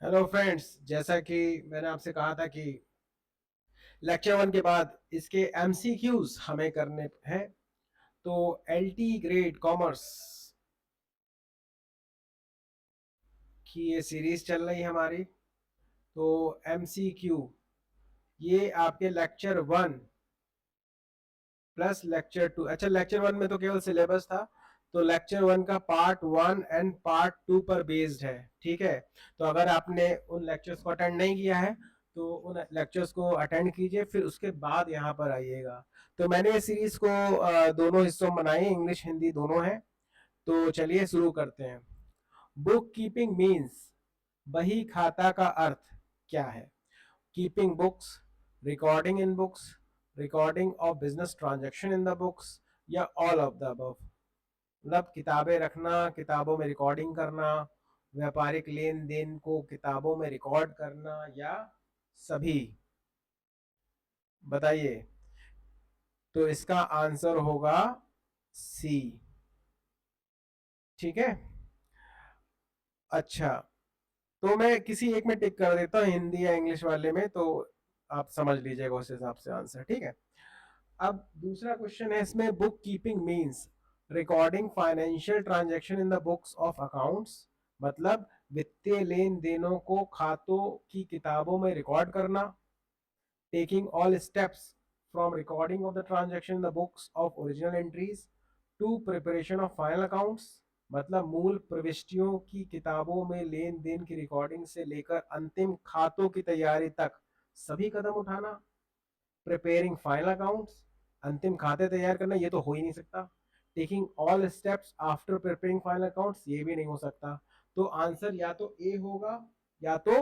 Hello friends, जैसा कि मैंने आपसे कहा था कि लेक्चर 1 के बाद इसके एमसीक्यूज हमें करने हैं। तो एलटी ग्रेड कॉमर्स की ये सीरीज चल रही है हमारी। तो एमसीक्यू ये आपके लेक्चर 1 प्लस लेक्चर 2। अच्छा, लेक्चर 1 में तो केवल सिलेबस था, तो लेक्चर 1 का पार्ट 1 एंड पार्ट 2 पर बेस्ड है। ठीक है, तो अगर आपने उन लेक्चर्स को अटेंड नहीं किया है तो उन लेक्चर्स को अटेंड कीजिए, फिर उसके बाद यहाँ पर आइएगा। तो मैंने ये सीरीज को दोनों हिस्सों में बनाई, इंग्लिश हिंदी दोनों है। तो चलिए शुरू करते हैं। बुक कीपिंग मीन्स, बही खाता का अर्थ क्या है? Keeping books, recording in books, recording of business transaction in the books, या ऑल ऑफ द अबव। मतलब किताबें रखना, किताबों में रिकॉर्डिंग करना, व्यापारिक लेन देन को किताबों में रिकॉर्ड करना, या सभी। बताइए। तो इसका आंसर होगा सी। ठीक है। अच्छा, तो मैं किसी एक में टिक कर देता हूँ, हिंदी या इंग्लिश वाले में, तो आप समझ लीजिएगा उस हिसाब से आंसर। ठीक है। अब दूसरा क्वेश्चन है इसमें, book keeping means recording financial transaction in the books of accounts. मतलब वित्तीय लेन देनों को खातों की किताबों में रिकॉर्ड करना। Taking all steps from recording of the transaction in the books of original entries to preparation of final accounts. मतलब मूल प्रविष्टियों की किताबों में लेन देन की रिकॉर्डिंग से लेकर अंतिम खातों की तैयारी तक सभी कदम उठाना। प्रिपेयरिंग फाइनल अकाउंट्स, अंतिम खाते तैयार करना, ये तो हो ही नहीं सकता। Taking all steps after preparing final accounts, ये भी नहीं हो सकता। तो आंसर या तो ए होगा या तो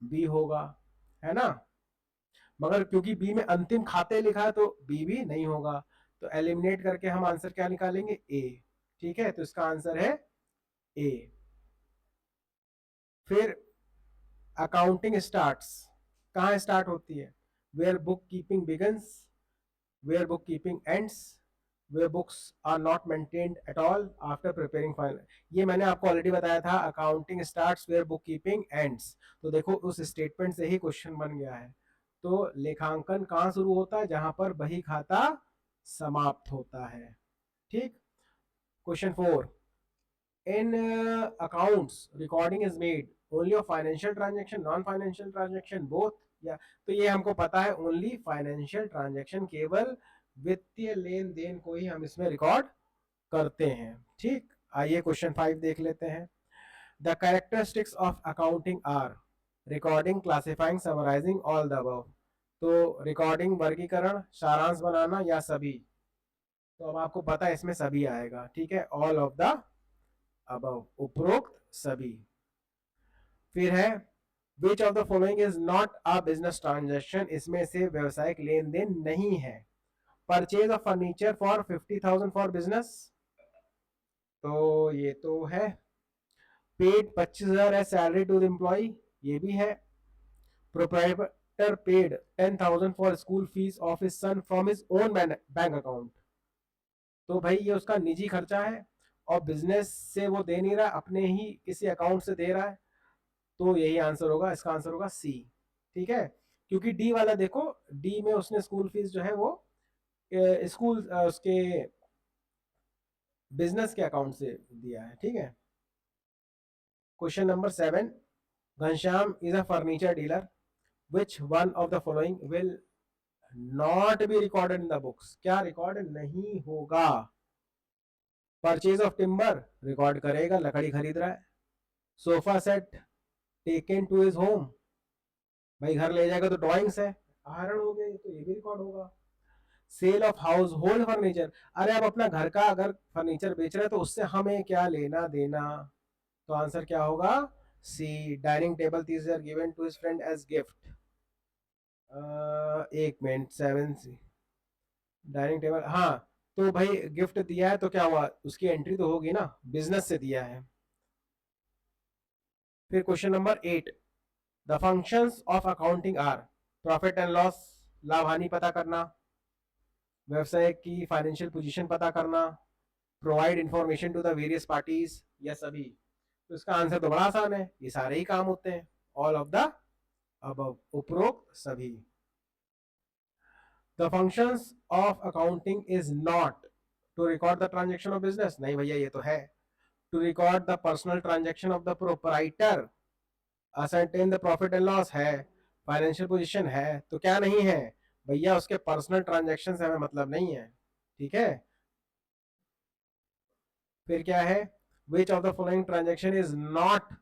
बी होगा, है ना। मगर क्योंकि बी में अंतिम खाते लिखा है तो बी भी नहीं होगा। तो एलिमिनेट करके हम आंसर क्या निकालेंगे? ए। ठीक है, तो इसका आंसर है ए। फिर अकाउंटिंग स्टार्ट्स कहाँ स्टार्ट होती है? Where bookkeeping begins, where bookkeeping ends, where books are not maintained at all after preparing final। ये मैंने आपको ऑलरेडी बताया था, accounting starts where bookkeeping ends। तो देखो उस स्टेटमेंट से ही क्वेश्चन बन गया है। तो लेखांकन कहाँ शुरू होता है? जहां पर बही खाता समाप्त होता है। ठीक। Question 4, in accounts recording is made only of financial transaction, non financial transaction, both, या? तो ये हमको पता है, ओनली फाइनेंशियल ट्रांजेक्शन, केवल वित्तीय लेन देन को ही हम इसमें रिकॉर्ड करते हैं। ठीक। आइए क्वेश्चन 5 देख लेते हैं। The characteristics of accounting are recording, classifying, summarising, all the above. तो रिकॉर्डिंग वर्गीकरण, सारांश बनाना, या सभी? तो अब आपको पता है इसमें सभी आएगा। ठीक है, ऑल ऑफ द अबव, उपरोक्त सभी। फिर है, which of the following is not a business transaction, इसमें से व्यवसायिक लेन देन नहीं है। Purchase of furniture for 50,000 for business, तो ये तो है। Paid 25,000 as salary to the employee, ये भी है। Proprietor paid 10,000 for school fees of his son from his own bank account, तो भाई ये उसका निजी खर्चा है और बिजनेस से वो दे नहीं रहा, अपने ही किसी अकाउंट से दे रहा है। तो यही आंसर होगा, इसका आंसर होगा सी। ठीक है, क्योंकि डी वाला देखो, डी में उसने स्कूल फीस जो है वो स्कूल उसके बिजनेस के अकाउंट से दिया है। ठीक है। Question number 7, Ghanshyam is a furniture dealer, which one of the following will not be recorded in the books? क्या रिकॉर्ड नहीं होगा? परचेज ऑफ टिम्बर रिकॉर्ड करेगा, लकड़ी खरीद रहा है। Sofa set taken to his home, भाई घर ले जाएगा तो ड्राइंग्स है, आहरण हो गए, तो ये भी रिकॉर्ड होगा। Sale of household furniture, अरे आप अपना घर का अगर फर्नीचर बेच रहे हैं तो उससे हमें क्या लेना देना? तो आंसर क्या होगा? C. Dining table 30,000 given to his friend as gift. एक मिनट, 7 सी, डाइनिंग टेबल, हाँ। तो भाई गिफ्ट दिया है तो क्या हुआ, उसकी एंट्री तो होगी ना, बिजनेस से दिया है। फिर question number 8, the functions of accounting are profit and loss, लाभ हानि पता करना, व्यवसाय की फाइनेंशियल पोजीशन पता करना, provide information to the various parties, या सभी? तो इसका आंसर तो बड़ा आसान है, ये सारे ही काम होते हैं, ऑल ऑफ द अबव, उपरोक्त सभी। The functions of accounting is not to record the transaction of business, नहीं भैया ये तो है, to record the personal transaction of the proprietor, ascertain the profit and loss है, फाइनेंशियल पोजीशन है, तो क्या नहीं है भैया, उसके पर्सनल ट्रांजेक्शन से हमें मतलब नहीं है, ठीक है। फिर क्या है, which of the following transaction is not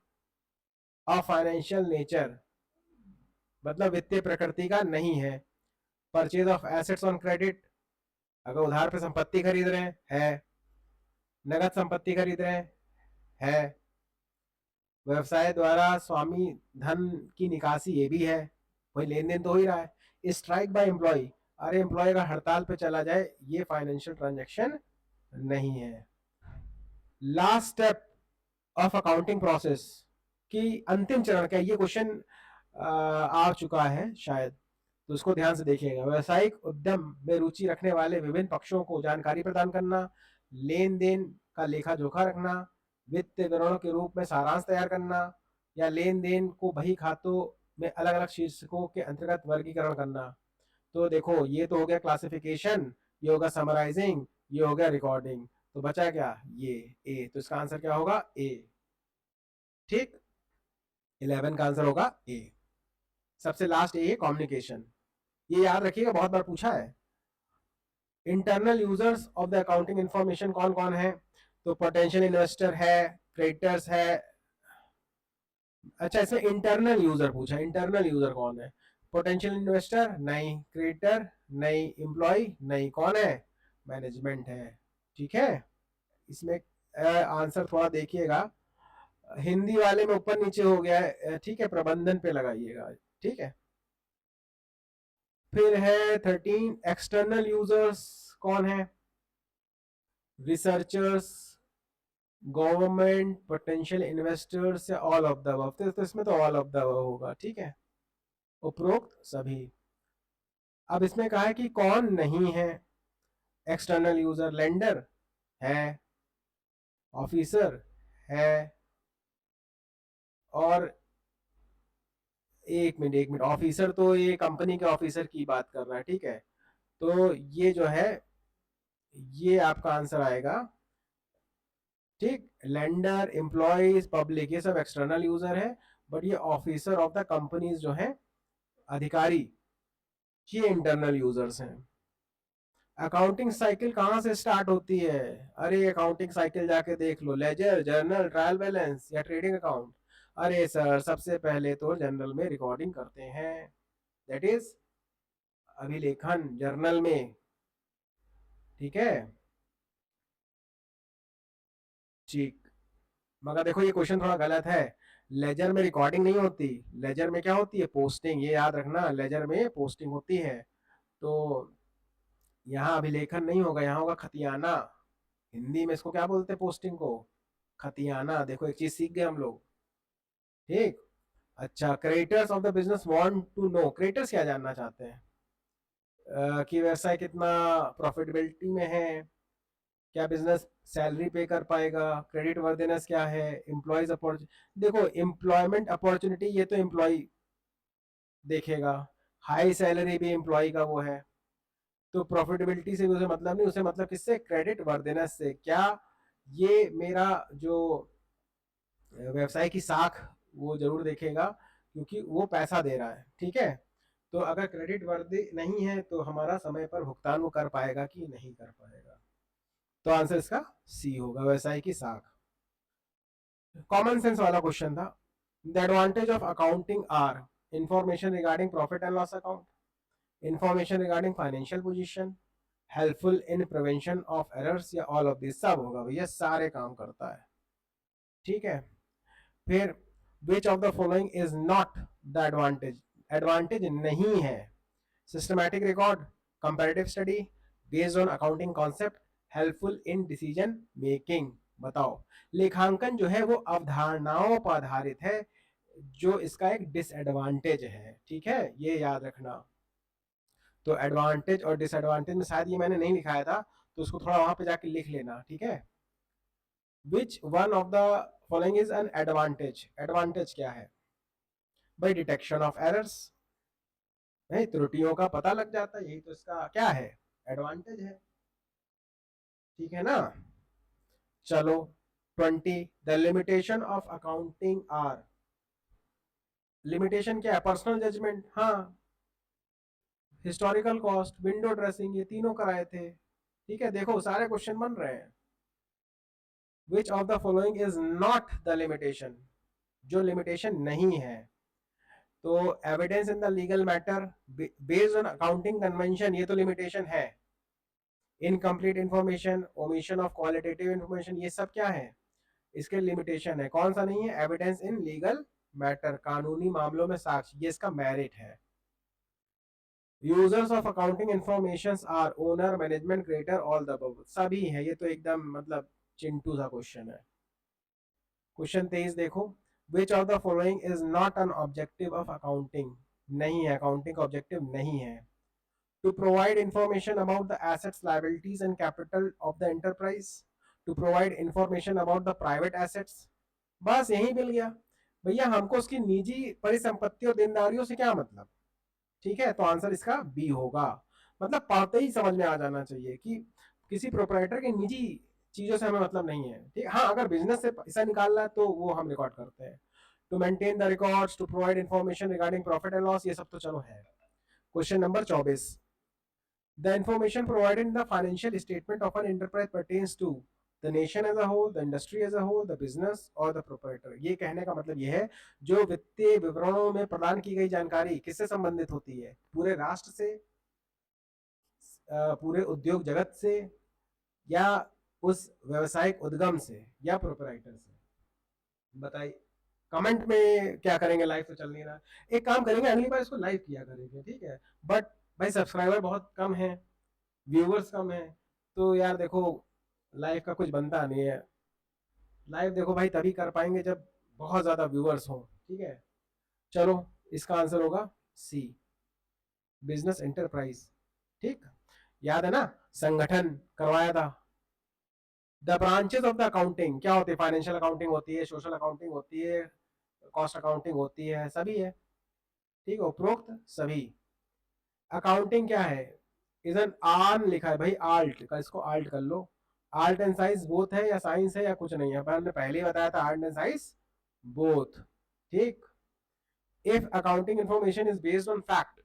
a financial nature, मतलब वित्तीय प्रकृति का नहीं है। Purchase of assets on credit, अगर उधार पे संपत्ति खरीद रहे हैं है, नगद संपत्ति खरीद रहे हैं है, व्यवसाय द्वारा स्वामी धन की निकासी ये भी है, कोई लेन देन तो हो ही रहा है। स्ट्राइक बाय एम्प्लॉय, अरे एम्प्लॉय का हड़ताल पे चला जाए, ये फाइनेंशियल ट्रांजेक्शन नहीं है। Last step of accounting process की अंतिम चरण का ये क्वेश्चन आ चुका है शायद, तो उसको ध्यान से देखिएगा। व्यवसायिक उद्यम में रुचि रखने वाले विभिन्न पक्षों को जानकारी प्रदान करना, लेन देन का लेखा जोखा रखना, वित्तीय विवरणों के रूप में सारांश तैयार करना, या लेन देन को बही खातों में अलग अलग शीर्षकों के अंतर्गत वर्गीकरण करना। तो देखो ये तो हो गया क्लासिफिकेशन, ये होगा समराइजिंग, ये हो गया रिकॉर्डिंग, तो बचा क्या, ये ए, तो इसका आंसर क्या होगा, ए। ठीक, 11 का आंसर होगा ए। सबसे लास्ट ए है कम्युनिकेशन, ये याद रखिएगा, बहुत बार पूछा है। Internal users of the accounting information कौन कौन है, तो पोटेंशियल इन्वेस्टर है, क्रेडिटर्स है, अच्छा इसमें इंटरनल यूजर पूछा, इंटरनल यूजर कौन है, पोटेंशियल इन्वेस्टर नहीं, क्रेडिटर नहीं, एम्प्लॉय नहीं, कौन है, मैनेजमेंट है, ठीक है। इसमें आंसर थोड़ा देखिएगा, हिंदी वाले में ऊपर नीचे हो गया है, ठीक है, प्रबंधन पे लगाइएगा, ठीक है। फिर है 13 एक्सटर्नल यूजर्स कौन है, रिसर्चर्स, गवर्नमेंट, पोटेंशियल इन्वेस्टर्स या ऑल ऑफ द अबव, तो इसमें तो ऑल ऑफ द अबव होगा, ठीक है, उपरोक्त सभी। अब इसमें कहा है कि कौन नहीं है एक्सटर्नल यूजर, लेंडर है, ऑफिसर है, और एक मिनट ऑफिसर तो ये कंपनी के ऑफिसर की बात कर रहा है, ठीक है, तो ये जो है ये आपका आंसर आएगा, ठीक, लेंडर, एम्प्लॉयज, पब्लिक, ये सब एक्सटर्नल यूजर है, बट ये ऑफिसर ऑफ द कंपनीज जो है, अधिकारी, ये इंटरनल यूजर्स हैं। अकाउंटिंग साइकिल कहाँ से स्टार्ट होती है, अरे अकाउंटिंग साइकिल जाके देख लो, लेजर, जर्नल, ट्रायल बैलेंस या ट्रेडिंग अकाउंट, अरे सर सबसे पहले तो जर्नल में रिकॉर्डिंग करते हैं, दैट इज अभिलेखन, जर्नल में, ठीक है, ठीक। मगर देखो ये क्वेश्चन थोड़ा गलत है, लेजर में रिकॉर्डिंग नहीं होती, लेजर में क्या होती है, पोस्टिंग, ये याद रखना, लेजर में पोस्टिंग होती है, तो यहाँ अभिलेखन नहीं होगा, यहाँ होगा खतियाना, हिंदी में इसको क्या बोलते हैं, पोस्टिंग को, खतियाना, देखो एक चीज सीख गए हम लोग, ठीक। अच्छा, creditors of the business want to know, creditors क्या जानना चाहते हैं, कि व्यवसाय कितना प्रॉफिटेबिलिटी में है, क्या बिजनेस सैलरी पे कर पाएगा, क्रेडिट वर्दिनेस क्या है, एम्प्लॉयज अपॉर्चुनिटी, देखो एम्प्लॉयमेंट अपॉर्चुनिटी ये तो एम्प्लॉय देखेगा, हाई सैलरी भी एम्प्लॉय का वो है, तो प्रॉफिटेबिलिटी से उसे मतलब नहीं, उसे मतलब किससे, क्रेडिट वर्दिनेस से, क्या ये मेरा जो व्यवसाय की साख, वो जरूर देखेगा, क्योंकि वो पैसा दे रहा है, ठीक है। तो अगर क्रेडिट वर्दी नहीं है तो हमारा समय पर भुगतान वो कर पाएगा कि नहीं कर पाएगा, तो आंसर इसका सी होगा, व्यवसाय की साख। कॉमन सेंस वाला क्वेश्चन था, the advantage of accounting are, information regarding profit and loss account, information regarding financial position, helpful in prevention of errors, या ऑल ऑफ दिस, सब होगा भैया, सारे काम करता है, ठीक है। फिर विच of the following is not the advantage, advantage नहीं है, systematic record, comparative study, based on accounting concept, helpful in decision making, बताओ। लेखांकन जो है वो अवधारणाओं पर आधारित है, जो इसका एक डिसएडवांटेज है, ठीक है, ये याद रखना। तो एडवांटेज और डिसएडवांटेज में शायद ये मैंने नहीं लिखाया था, तो उसको थोड़ा वहां पे जाके लिख लेना, ठीक है। Which one of the following is an advantage? Advantage क्या है भाई? डिटेक्शन ऑफ एरर्स, नहीं त्रुटियों का पता लग जाता है, यही तो इसका क्या है, एडवांटेज है, ठीक है ना। चलो 20, the limitation of accounting are, limitation क्या है? पर्सनल जजमेंट, हाँ, हिस्टोरिकल कॉस्ट, विंडो ड्रेसिंग, ये तीनों कराए थे, ठीक है। देखो सारे क्वेश्चन बन रहे हैं। विच of the following is not the limitation? जो लिमिटेशन नहीं है, तो evidence in the legal matter based on accounting convention, ये तो लिमिटेशन है। Incomplete information, omission of qualitative information, ये सब क्या है? इसके लिमिटेशन है। कौन सा नहीं है? एविडेंस इन लीगल मैटर, कानूनी मामलों में साक्ष्य, ये इसका मेरिट है। Users of accounting information are owner, management, creditor, all the above, सभी है। ये तो एकदम मतलब चिंटू सा क्वेश्चन है। क्वेश्चन 23 देखो, which of the following is not an objective of accounting? नहीं है, अकाउंटिंग का ऑब्जेक्टिव नहीं है। To provide information about the assets, liabilities and capital of the enterprise, to provide information about the private assets, बस यही मिल गया भैया। हमको उसकी निजी परिसंपत्ति और देनदारियों से क्या मतलब, ठीक है। तो आंसर इसका बी होगा। मतलब पढ़ते ही समझ में आ जाना चाहिए कि किसी प्रोपराइटर के निजी चीजों से हमें मतलब नहीं है, ठीक। हाँ, अगर बिजनेस से पैसा निकालना है तो वो हम रिकॉर्ड करते हैं। To maintain the records, to provide information regarding profit and loss, ये सब तो चलो है। Question number 24, the information provided in the financial statement of an enterprise pertains to the nation as a whole, the industry as a whole, the business और the proprietor. ये कहने का मतलब ये है, जो वित्तीय विवरणों में प्रदान की गई जानकारी किससे संबंधित होती है? पूरे राष्ट्र से, पूरे उद्योग जगत से, या उस व्यवसायिक उद्गम से, या प्रोपराइटर से? बताइए कमेंट में क्या करेंगे, लाइव तो चल नहीं रहा। एक काम करेंगे, अगली बार इसको लाइव किया करेंगे, ठीक है। बट भाई सब्सक्राइबर बहुत कम है, व्यूवर्स कम है, तो यार देखो लाइव का कुछ बनता नहीं है। लाइव देखो भाई तभी कर पाएंगे जब बहुत ज्यादा व्यूवर्स हो, ठीक है। चलो इसका आंसर होगा सी, बिजनेस एंटरप्राइज, ठीक। याद है ना, संगठन करवाया था। The branches of the accounting क्या होती है? फाइनेंशियल अकाउंटिंग होती है, सोशल अकाउंटिंग होती है, कॉस्ट अकाउंटिंग होती है, सभी है, ठीक है, उपरोक्त सभी। अकाउंटिंग क्या है? इज एन आर्न लिखा है भाई, आल्ट का, इसको आल्ट कर लो। आर्ट एंड साइंस बोथ है, या साइंस है या कुछ नहीं है, पर हमने पहले ही बताया था आर्ट एंड साइंस बोथ, ठीक। If accounting information is based on fact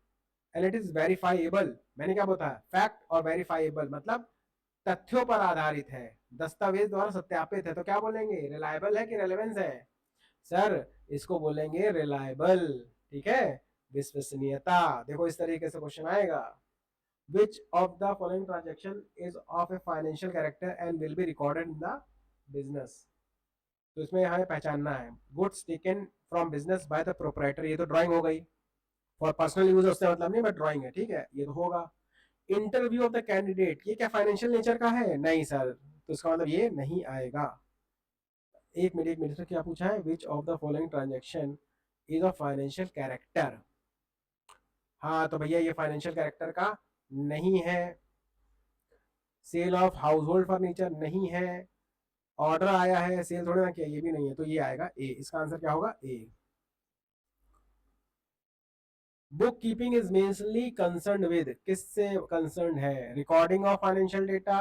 and it is verifiable, मैंने क्या बोला? फैक्ट और वेरीफाइएबल मतलब तथ्यों पर आधारित है, दस्तावेज द्वारा सत्यापित है, तो क्या बोलेंगे? रिलायबल है कि रेलेवेंस है? सर इसको बोलेंगे रिलायबल, ठीक है, विश्वसनीयता। देखो इस तरीके से क्वेश्चन आएगा। विच of the following transaction is of a financial character and will be recorded in the business? तो इसमें हमें पहचानना है, goods taken from business by the proprietor, ये तो ड्राइंग हो गई, फॉर पर्सनल यूज उससे मतलब नहीं, बट ड्राइंग है, ठीक है, ये तो होगा। इंटरव्यू ऑफ द कैंडिडेट, ये क्या फाइनेंशियल नेचर का है? नहीं सर, तो इसका मतलब ये नहीं आएगा। एक मिनट से क्या पूछा है? Which of the following transaction is of financial character? हाँ तो भैया ये फाइनेंशियल कैरेक्टर का नहीं है। Sale of household furniture नहीं है। ऑर्डर आया है, सेल थोड़ी ना किया, ये भी नहीं है, तो ये आएगा ए। इसका आंसर क्या होगा? A. Book keeping is mainly concern with, किससे कंसर्न है? Recording of financial data,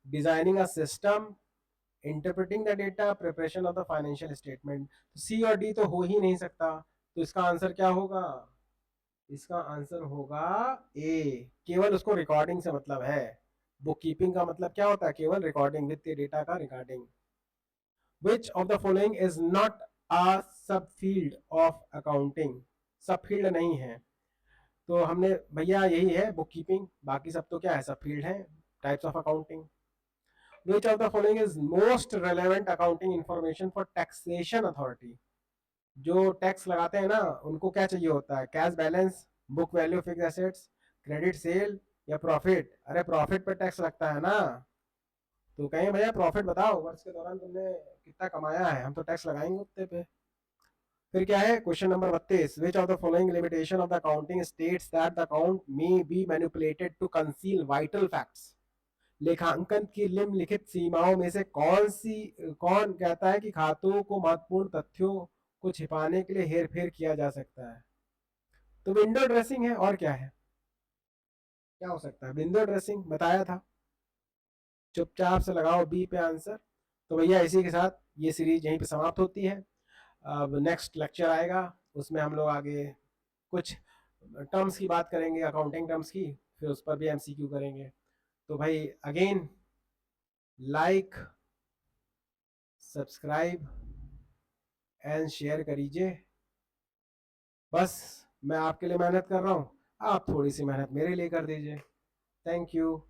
designing a system, interpreting the data, preparation of the financial statement. C और डी तो हो ही नहीं सकता, तो इसका आंसर क्या होगा? इसका आंसर होगा ए, केवल उसको रिकॉर्डिंग से मतलब है। बुक कीपिंग का मतलब क्या होता है? केवल रिकॉर्डिंग, वित्तीय डेटा का recording. Which of the following is not अ सब फील्ड ऑफ अकाउंटिंग? सब फील्ड नहीं है, तो हमने भैया यही है बुक कीपिंग, बाकी सब तो क्या है? सब फील्ड है, types of accounting. Which of the following is most relevant accounting information for taxation authority? जो टैक्स लगाते हैं ना, उनको क्या चाहिए होता है? Cash balance, book value fix assets, credit sale, या प्रॉफिट? अरे प्रॉफिट पे टैक्स लगता है ना, तो कहें भैया प्रॉफिट बताओ, वर्ष के दौरान तुमने कितना कमाया है, हम तो टैक्स लगाएंगे उतने पे। फिर क्या है question number 32, which of the following limitation of the accounting states that the account may be manipulated to conceal vital facts? लेखांकन की निम्नलिखित सीमाओं में से कौन कहता है कि खातों को महत्वपूर्ण तथ्यों को छिपाने के लिए हेरफेर किया जा सकता है? तो विंडो ड्रेसिंग है, और क्या है? क्या हो सकता है? विंडो ड्रेसिंग बताया था। चुपचाप से लगाओ बी पे आंसर। तो भैया इसी के साथ ये सीरीज यहीं पे समाप्त होती है। अब नेक्स्ट लेक्चर आएगा, उसमें हम लोग आगे कुछ टर्म्स की बात करेंगे, अकाउंटिंग टर्म्स की, फिर उस पर भी एमसीक्यू करेंगे। तो भाई again like, subscribe and share करीजिए। बस मैं आपके लिए मेहनत कर रहा हूँ, आप थोड़ी सी मेहनत मेरे लिए कर दीजिए। Thank you.